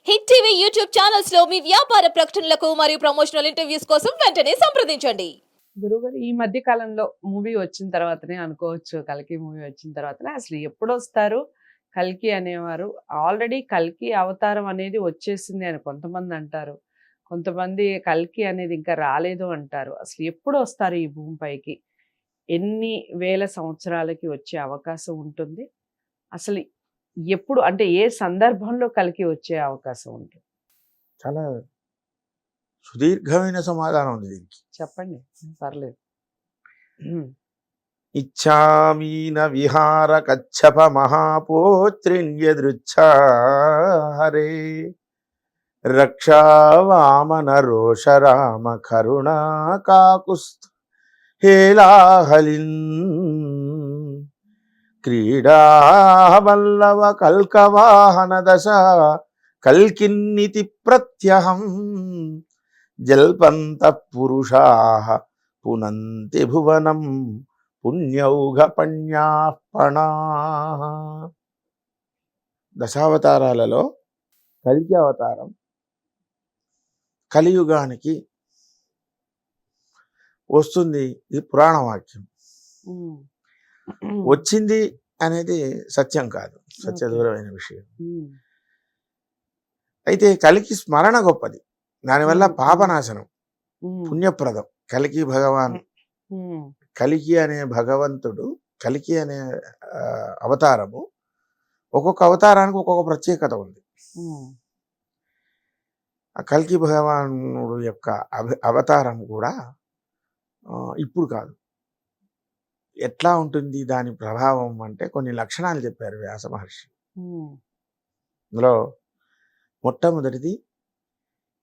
Hit TV YouTube channels లో మీ వ్యాపార ప్రకటనలకు మరియు ప్రమోషనల్ ఇంటర్వ్యూస్ కోసం వెంటనే సంప్రదించండి. గురువుగారు ఈ మధ్య కాలంలో మూవీ వచ్చిన తర్వాతనే అనుకోవచ్చు, కల్కి మూవీ వచ్చిన తర్వాతనే అసలు ఎప్పుడొస్తారు కల్కి అనేవారు. ఆల్రెడీ కల్కి అవతారం అనేది వచ్చేసింది అని కొంతమంది అంటారు, కొంతమంది కల్కి అనేది ఇంకా రాలేదు అంటారు. అసలు ఎప్పుడు వస్తారు ఈ భూమిపైకి, ఎన్ని వేల సంవత్సరాలకి వచ్చే అవకాశం ఉంటుంది, అసలు ఎప్పుడు అంటే ఏ సందర్భంలో కల్కి వచ్చే అవకాశం ఉంటుంది? చాలా సుదీర్ఘమైన సమాధానం ఉంది దీనికి. చెప్పండి, పర్లేదు. ఇచ్చామీన విహార కచ్చప మహాపోత్రిణ్యదృచ్ఛారే రక్షావామన రోష రామ కరుణా కాకుస్త్ హేలాహలిన్ క్రీడావల్లవ కల్కవాహన దశ కల్కిన్నితి ప్రత్యహం జల్పంత పురుషాః పునంతి భువనం పుణ్యౌఘపణ్యాః. దశావతారాలలో కల్కి అవతారం కలియుగానికి వస్తుంది. ఇది పురాణ వాక్యం. వచ్చింది అనేది సత్యం కాదు, సత్యదూరమైన విషయం. అయితే కలికి స్మరణ గొప్పది, దానివల్ల పాపనాశనం, పుణ్యప్రదం. కలికి భగవాన్, కలికి అనే భగవంతుడు, కలికి అనే అవతారము, ఒక్కొక్క అవతారానికి ఒక్కొక్క ప్రత్యేకత ఉంది. ఆ కలికి భగవానుడు యొక్క అవతారం కూడా ఇప్పుడు కాదు, ఎట్లా ఉంటుంది దాని ప్రభావం అంటే కొన్ని లక్షణాలు చెప్పారు వ్యాస మహర్షి. అందులో మొట్టమొదటిది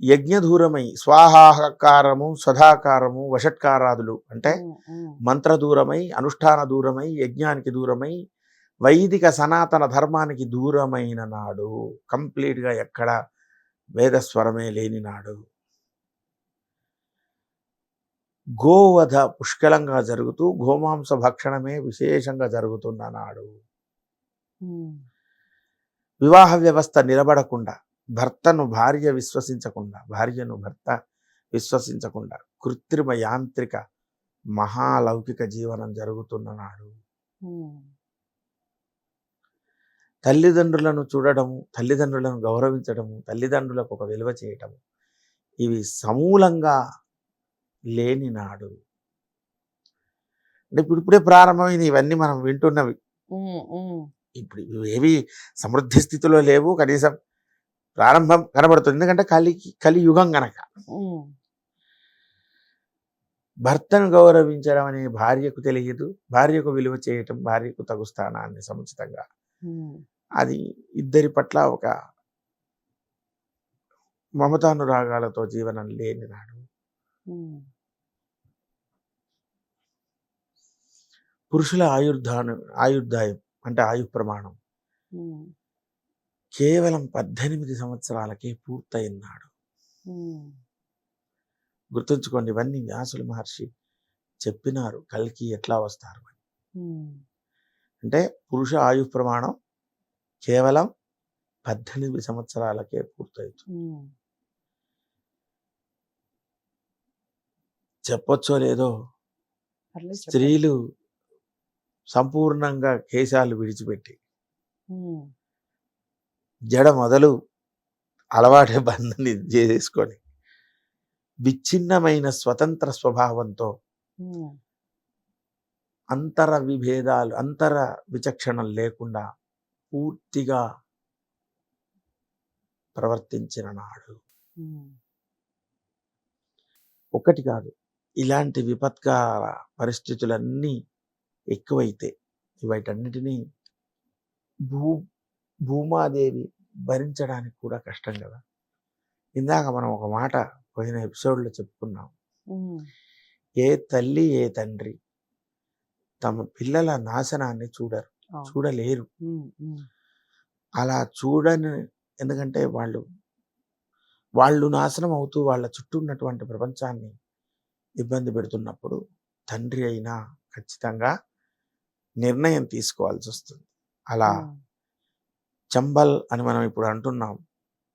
యజ్ఞదూరమై, స్వాహాకారము, సదాకారము, వషట్కారాదులు అంటే మంత్రదూరమై, అనుష్ఠాన దూరమై, యజ్ఞానికి దూరమై, వైదిక సనాతన ధర్మానికి దూరమైన నాడు, కంప్లీట్గా ఎక్కడ వేదస్వరమే లేని నాడు, గోవధ పుష్కలంగా జరుగుతూ గోమాంస భక్షణమే విశేషంగా జరుగుతున్న నాడు, వివాహ వ్యవస్థ నిలబడకుండా, భర్తను భార్య విశ్వసించకుండా, భార్యను భర్త విశ్వసించకుండా కృత్రిమ యాంత్రిక మహాలౌకిక జీవనం జరుగుతున్న నాడు, తల్లిదండ్రులను చూడడము, తల్లిదండ్రులను గౌరవించడము, తల్లిదండ్రులకు ఒక విలువ చేయటము, ఇవి సమూలంగా లేని నాడు. అంటే ఇప్పుడిప్పుడే ప్రారంభమైన ఇవన్నీ మనం వింటున్నవి. ఇప్పుడు ఏవి సమృద్ధి స్థితిలో లేవు, కనీసం ప్రారంభం కనబడుతుంది. ఎందుకంటే కలియుగం గనక. భర్తను గౌరవించడం అనే భార్యకు తెలియదు, భార్యకు విలువ చేయటం, భార్యకు తగు స్థానాన్ని సముచితంగా, అది ఇద్దరి పట్ల ఒక మమతానురాగాలతో జీవనం లేని నాడు. పురుషుల ఆయుర్దాయం అంటే ఆయు ప్రమాణం కేవలం 18 సంవత్సరాలకే పూర్తయినాడు. గుర్తుంచుకోండి, ఇవన్నీ వ్యాసుల మహర్షి చెప్పినారు కల్కి ఎట్లా వస్తారు అని. అంటే పురుష ఆయు ప్రమాణం కేవలం 18 సంవత్సరాలకే పూర్తవుతుంది. చెప్పొచ్చో లేదో, స్త్రీలు సంపూర్ణంగా కేశాలు విడిచిపెట్టి జడ మొదలు అలవాటే బంధని చేసుకొని విచ్ఛిన్నమైన స్వతంత్ర స్వభావంతో అంతర విభేదాలు, అంతర విచక్షణం లేకుండా పూర్తిగా ప్రవర్తించిన నాడు. ఒకటి కాదు, ఇలాంటి విపత్కర పరిస్థితులన్నీ ఎక్కువైతే వీటన్నిటినీ భూమాదేవి భరించడానికి కూడా కష్టం కదా. ఇందాక మనం ఒక మాట పోయిన ఎపిసోడ్లో చెప్పుకున్నాం, ఏ తల్లి ఏ తండ్రి తమ పిల్లల నాశనాన్ని చూడలేరు. అలా చూడని, ఎందుకంటే వాళ్ళు నాశనం అవుతూ వాళ్ళ చుట్టూ ఉన్నటువంటి ప్రపంచాన్ని ఇబ్బంది పెడుతున్నప్పుడు తండ్రి అయినా ఖచ్చితంగా నిర్ణయం తీసుకోవాల్సి వస్తుంది. అలా చంబల్ అని మనం ఇప్పుడు అంటున్నాం,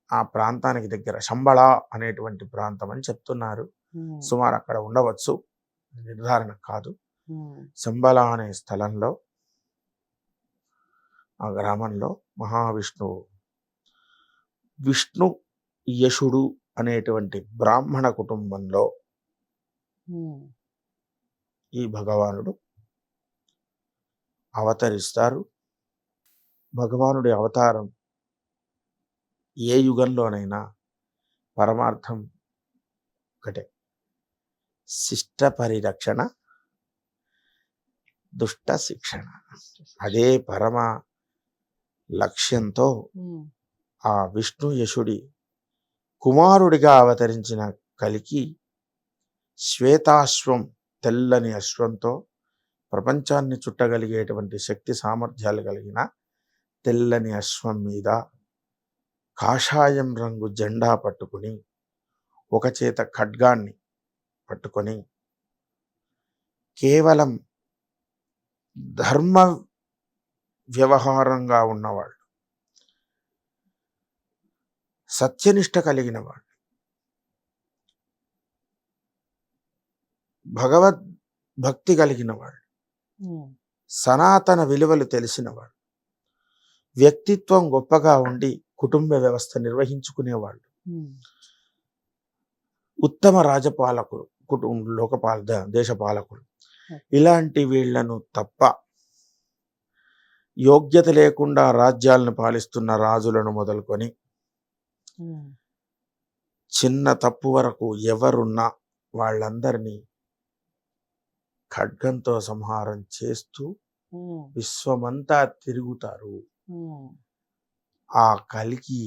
ఆ ప్రాంతానికి దగ్గర శంబళ అనేటువంటి ప్రాంతం అని చెప్తున్నారు. సుమారు అక్కడ ఉండవచ్చు, నిర్ధారణ కాదు. శంబళ అనే స్థలంలో, ఆ గ్రామంలో మహావిష్ణువు విష్ణు యశుడు అనేటువంటి బ్రాహ్మణ కుటుంబంలో ఈ భగవానుడు అవతరిస్తారు. భగవానుడి అవతారం ఏ యుగంలోనైనా పరమార్థం ఒకటే, శిష్ట పరిరక్షణ, దుష్ట శిక్షణ. అదే పరమ లక్ష్యంతో ఆ విష్ణు యశుడి కుమారుడిగా అవతరించిన కలికి శ్వేతాశ్వం, తెల్లని అశ్వంతో ప్రపంచాన్ని చుట్టగలిగేటువంటి శక్తి సామర్థ్యాలు కలిగిన తెల్లని అశ్వం మీద కాషాయం రంగు జెండా పట్టుకుని, ఒక చేత ఖడ్గాన్ని పట్టుకొని, కేవలం ధర్మ వ్యవహారంగా ఉన్నవాళ్ళు, సత్యనిష్ట కలిగిన వాడు, భగవద్ భక్తి కలిగిన వాడు, సనాతన విలువలు తెలిసినవాడు, వ్యక్తిత్వం గొప్పగా ఉండి కుటుంబ వ్యవస్థ నిర్వహించుకునేవాళ్ళు, ఉత్తమ రాజపాలకులు, దేశపాలకులు, ఇలాంటి వీళ్లను తప్ప యోగ్యత లేకుండా రాజ్యాలను పాలిస్తున్న రాజులను మొదలుకొని చిన్న తప్పు వరకు ఎవరున్నా వాళ్ళందరినీ ఖడ్గంతో సంహారం చేస్తూ విశ్వమంతా తిరుగుతారు. ఆ కలికి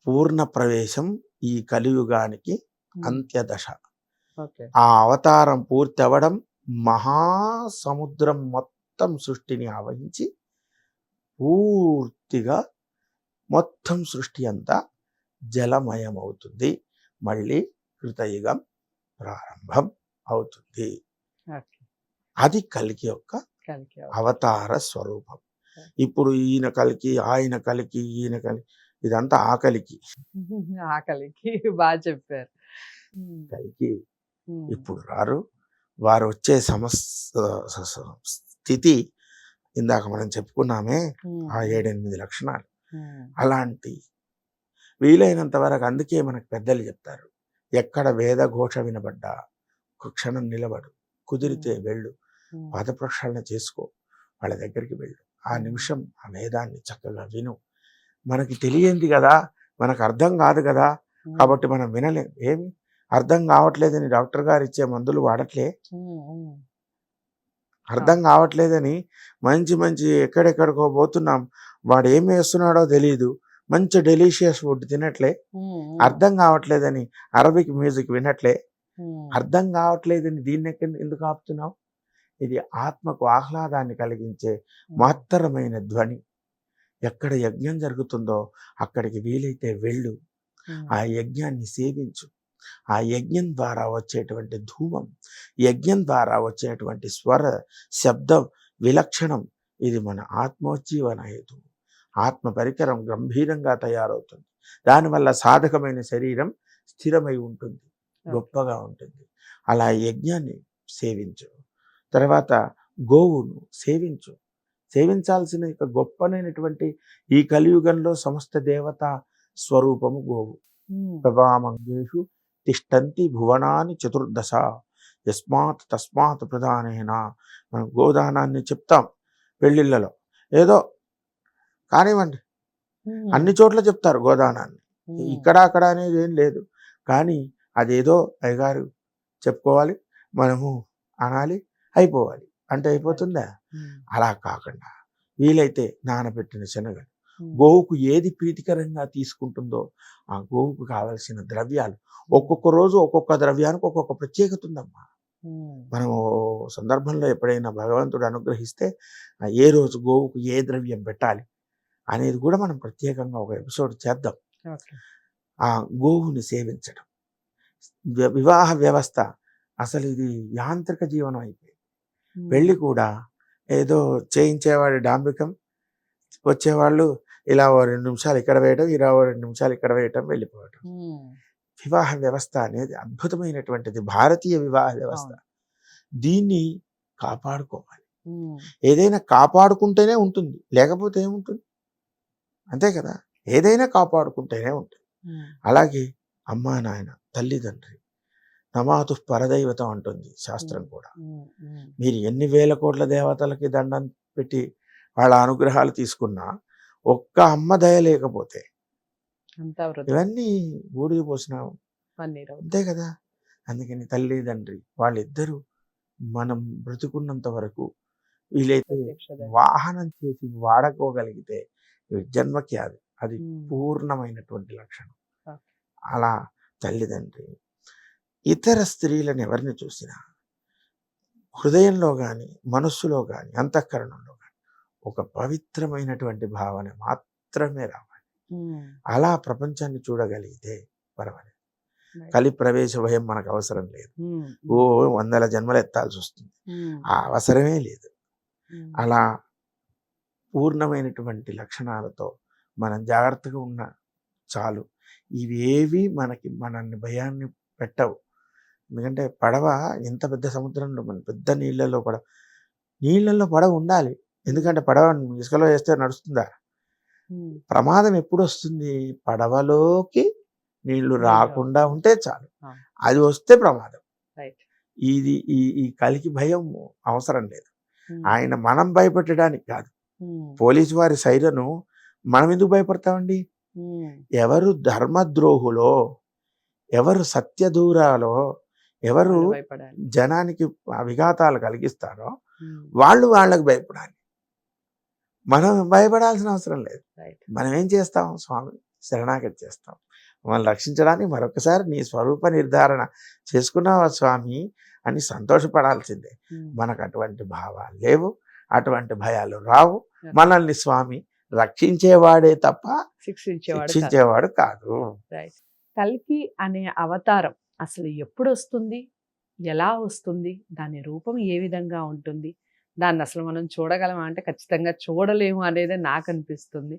పూర్ణ ప్రవేశం ఈ కలియుగానికి అంత్యదశ. ఆ అవతారం పూర్తి అవ్వడం, మహాసముద్రం మొత్తం సృష్టిని ఆవహించి పూర్తిగా మొత్తం సృష్టి అంతా జలమయం అవుతుంది. మళ్ళీ కృతయుగం ప్రారంభం అవుతుంది. అది కలికి యొక్క అవతార స్వరూపం. ఇప్పుడు ఈయన కలికి, ఆయన కలికి, ఈయన కలికి, ఇదంతా ఆకలికి. ఆకలికి బాగా చెప్పారు. కలికి ఇప్పుడు రారు. వారు వచ్చే స్థితి ఇందాక మనం చెప్పుకున్నామే, ఆ 7-8 లక్షణాలు. అలాంటి వీలైనంత వరకు, అందుకే మనకు పెద్దలు చెప్తారు, ఎక్కడ వేద ఘోష వినబడ్డా ఒక క్షణం నిలబడు, కుదిరితే వెళ్ళు, పాద ప్రక్షాళన చేసుకో, వాళ్ళ దగ్గరికి వెళ్ళు, ఆ నిమిషం ఆ వేదాన్ని చక్కగా విను. మనకి తెలియంది కదా, మనకు అర్థం కాదు కదా, కాబట్టి మనం వినలేం. ఏమి అర్థం కావట్లేదని డాక్టర్ గారు ఇచ్చే మందులు వాడట్లే, అర్థం కావట్లేదని మంచి మంచి ఎక్కడెక్కడికో పోతున్నాం, వాడు ఏం వేస్తున్నాడో తెలియదు, మంచి డెలీషియస్ ఫుడ్ తినట్లే. అర్థం కావట్లేదని అరబిక్ మ్యూజిక్ వినట్లే. అర్థం కావట్లేదని దీన్ని ఎందుకు ఆపుతున్నావు? ఇది ఆత్మకు ఆహ్లాదాన్ని కలిగించే మహత్తరమైన ధ్వని. ఎక్కడ యజ్ఞం జరుగుతుందో అక్కడికి వీలైతే వెళ్ళు, ఆ యజ్ఞాన్ని సేవించు. ఆ యజ్ఞం ద్వారా వచ్చేటువంటి ధూమం, యజ్ఞం ద్వారా వచ్చేటువంటి స్వర శబ్దం విలక్షణం. ఇది మన ఆత్మోజ్జీవన హేతు. ఆత్మ పరికరం గంభీరంగా తయారవుతుంది. దానివల్ల సాధకమైన శరీరం స్థిరమై ఉంటుంది, గొప్పగా ఉంటుంది. అలా యజ్ఞాన్ని సేవించు. తర్వాత గోవును సేవించు. సేవించాల్సిన ఇక గొప్పనైనటువంటి ఈ కలియుగంలో సమస్త దేవతా స్వరూపము గోవు. ప్రవామంగేషు తిష్టంతి భువనాని చతుర్దశ యస్మాత్ తస్మాత్ ప్రధానేన. మనం గోదానాన్ని చెప్తాం పెళ్ళిళ్ళలో, ఏదో కానివ్వండి, అన్ని చోట్ల చెప్తారు గోదానాన్ని, ఇక్కడ అక్కడ అనేది ఏం లేదు. కానీ అదేదో అయ్యగారు చెప్పుకోవాలి, మనము అనాలి, అయిపోవాలి అంటే అయిపోతుందా? అలా కాకుండా వీలైతే నానబెట్టిన శనగలు, గోవుకు ఏది ప్రీతికరంగా తీసుకుంటుందో ఆ గోవుకు కావలసిన ద్రవ్యాలు, ఒక్కొక్క రోజు ఒక్కొక్క ద్రవ్యానికి ఒక్కొక్క ప్రత్యేకత ఉందమ్మా. మనం సందర్భంలో ఎప్పుడైనా భగవంతుడు అనుగ్రహిస్తే ఏ రోజు గోవుకు ఏ ద్రవ్యం పెట్టాలి అనేది కూడా మనం ప్రత్యేకంగా ఒక ఎపిసోడ్ చేద్దాం. ఆ గోవుని సేవించడం, వివాహ వ్యవస్థ అసలు ఇది యాంత్రిక జీవనం అయిపోయింది. పెళ్ళి కూడా ఏదో చేయించేవాడి డాంబికం, వచ్చేవాళ్ళు ఇలా ఓ 2 నిమిషాలు ఇక్కడ వేయటం, ఇలా ఓ 2 నిమిషాలు ఇక్కడ వేయటం, వెళ్ళిపోవటం. వివాహ వ్యవస్థ అనేది అద్భుతమైనటువంటిది, భారతీయ వివాహ వ్యవస్థ. దీన్ని కాపాడుకోవాలి. ఏదైనా కాపాడుకుంటేనే ఉంటుంది, లేకపోతే ఏముంటుంది? అంతే కదా, ఏదైనా కాపాడుకుంటేనే ఉంటుంది. అలాగే అమ్మా నాయన, తల్లిదండ్రి, నమాతు పరదైవతం అంటుంది శాస్త్రం కూడా. మీరు ఎన్ని వేల కోట్ల దేవతలకి దండం పెట్టి వాళ్ళ అనుగ్రహాలు తీసుకున్నా ఒక్క అమ్మ దయ లేకపోతే ఇవన్నీ బూడిద పోసిన అంతే కదా. అందుకని తల్లిదండ్రి వాళ్ళిద్దరూ మనం బ్రతుకున్నంత వరకు వీలైతే వాహనం చేసి వాడుకోగలిగితే జన్మకి అది పూర్ణమైనటువంటి లక్షణం. అలా తల్లిదండ్రి ఇతర స్త్రీలను ఎవరిని చూసినా హృదయంలో కానీ మనస్సులో కానీ అంతఃకరణంలో కానీ ఒక పవిత్రమైనటువంటి భావన మాత్రమే రావాలి. అలా ప్రపంచాన్ని చూడగలిగితే పర్వాలేదు. కలి ప్రవేశ భయం మనకు అవసరం లేదు. ఓ 100 జన్మలు ఎత్తాల్సి వస్తుంది, ఆ అవసరమే లేదు. అలా పూర్ణమైనటువంటి లక్షణాలతో మనం జాగ్రత్తగా ఉన్న చాలు. ఇవేవి మనల్ని భయాన్ని పెట్టవు. ఎందుకంటే పడవ ఎంత పెద్ద సముద్రంలో, మన పెద్ద నీళ్ళల్లో పడవ ఉండాలి. ఎందుకంటే పడవ ఇసుకలో వేస్తే నడుస్తుందా? ప్రమాదం ఎప్పుడు వస్తుంది? పడవలోకి నీళ్లు రాకుండా ఉంటే చాలు, అది వస్తే ప్రమాదం. ఈ కలికి భయం అవసరం లేదు. ఆయన మనం భయపెట్టడానికి కాదు. పోలీసు వారి సైరను మనం ఎందుకు భయపడతామండి? ఎవరు ధర్మద్రోహులో, ఎవరు సత్యదూరాలో, ఎవరు జనానికి విఘాతాలు కలిగిస్తారో వాళ్ళకి భయపడాలి. మనం భయపడాల్సిన అవసరం లేదు. మనం ఏం చేస్తాం? స్వామి శరణాగతి చేస్తాం. మమ్మల్ని రక్షించడానికి మరొకసారి నీ స్వరూప నిర్ధారణ చేసుకున్నావా స్వామి అని సంతోషపడాల్సిందే. మనకు అటువంటి భావాలు లేవు, అటువంటి భయాలు రావు. మనల్ని స్వామి రక్షించేవాడే తప్ప శిక్షించేవాడు కాదు. కల్కి అనే అవతారం అసలు ఎప్పుడు వస్తుంది, ఎలా వస్తుంది, దాని రూపం ఏ విధంగా ఉంటుంది, దాన్ని అసలు మనం చూడగలమా అంటే ఖచ్చితంగా చూడలేము అనేది నాకు అనిపిస్తుంది.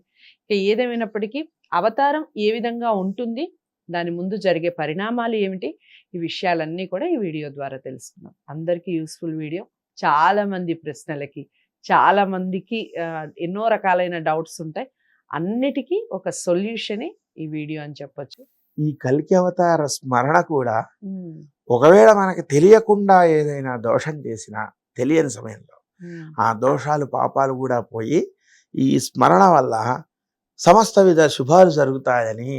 ఏదేమైనప్పటికీ అవతారం ఏ విధంగా ఉంటుంది, దాని ముందు జరిగే పరిణామాలు ఏమిటి, ఈ విషయాలన్నీ కూడా ఈ వీడియో ద్వారా తెలుసుకున్నాం. అందరికీ యూస్ఫుల్ వీడియో. చాలా మంది ప్రశ్నలకి, చాలా మందికి ఎన్నో రకాలైన డౌట్స్ ఉంటాయి. అన్నిటికీ ఒక సొల్యూషనే ఈ వీడియో అని చెప్పొచ్చు. ఈ కల్కి అవతార స్మరణ కూడా ఒకవేళ మనకి తెలియకుండా ఏదైనా దోషం చేసినా తెలియని సమయంలో ఆ దోషాలు పాపాలు కూడా పోయి ఈ స్మరణ వల్ల సమస్త విధ శుభాలు జరుగుతాయని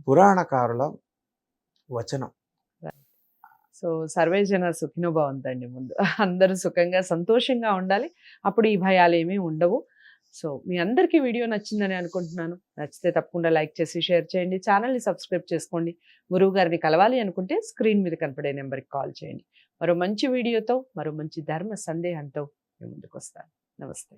పురాణకారుల వచనం. సో సర్వే జన సుఖినో భవంతండి. ముందు అందరూ సుఖంగా సంతోషంగా ఉండాలి, అప్పుడు ఈ భయాలు ఏమీ ఉండవు. సో మీ అందరికీ వీడియో నచ్చిందని అనుకుంటున్నాను. నచ్చితే తప్పకుండా లైక్ చేసి షేర్ చేయండి, ఛానల్ని సబ్స్క్రైబ్ చేసుకోండి. గురువు గారిని కలవాలి అనుకుంటే స్క్రీన్ మీద కనపడే నెంబర్కి కాల్ చేయండి. మరో మంచి వీడియోతో, మరో మంచి ధర్మ సందేహంతో మేము ముందుకు వస్తాను. నమస్తే.